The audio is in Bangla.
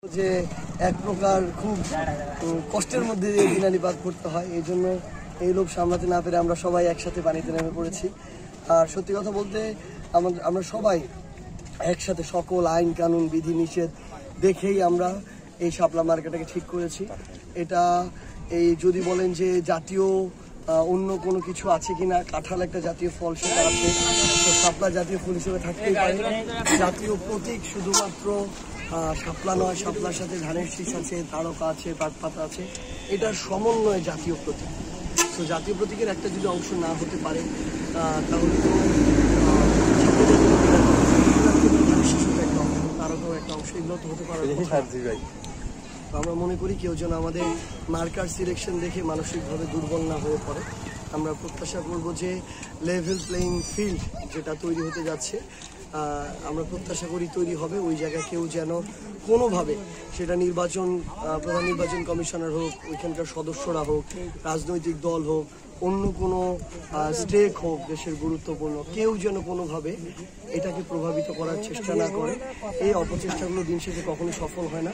যে এক প্রকার খুব কষ্টের মধ্যে দিয়ে দিনানিপাত করতে হয়, এই জন্য এই লোভ সামলাতে না পেরে আমরা সবাই একসাথে পানিতে নেমে পড়েছি। আর সত্যি কথা বলতে আমরা সবাই একসাথে সকল আইন কানুন বিধি নিষেধ দেখেই আমরা এই শাপলা মার্কেটটাকে ঠিক করেছি। এটা এই যদি বলেন যে জাতীয় অন্য কোনো কিছু আছে কিনা, কাঁঠাল একটা জাতীয় ফল, সেটা আছে, তো শাপলা জাতীয় ফুল হিসেবে থাকতেই পারে। জাতীয় প্রতীক শুধুমাত্র শাপলা নয়, শাপলার সাথে ধানের শীষ আছে, তারকা আছে, পাতা আছে, এটার সমন্বয়ে জাতীয় প্রতীক। তো জাতীয় প্রতীকের একটা যদি অংশ না হতে পারে তাহলে তো তারকাও একটা অংশ, এগুলো তো হতে পারে। তো আমরা মনে করি কেউ যেন আমাদের মার্কার সিলেকশন দেখে মানসিকভাবে দুর্বল না হয়ে পড়ে। আমরা প্রত্যাশা করব যে লেভেল প্লেইং ফিল্ড যেটা তৈরি হতে যাচ্ছে, আমরা প্রত্যাশা করি তৈরি হবে। ওই জায়গায় কেউ যেন কোনোভাবে, সেটা প্রধান নির্বাচন কমিশনার হোক, ওইখানকার সদস্যরা হোক, রাজনৈতিক দল হোক, অন্য কোনো স্টেক হোক দেশের গুরুত্বপূর্ণ, কেউ যেন কোনোভাবে এটাকে প্রভাবিত করার চেষ্টা না করে। এই অপচেষ্টাগুলো দিন শেষে কখনো সফল হয় না।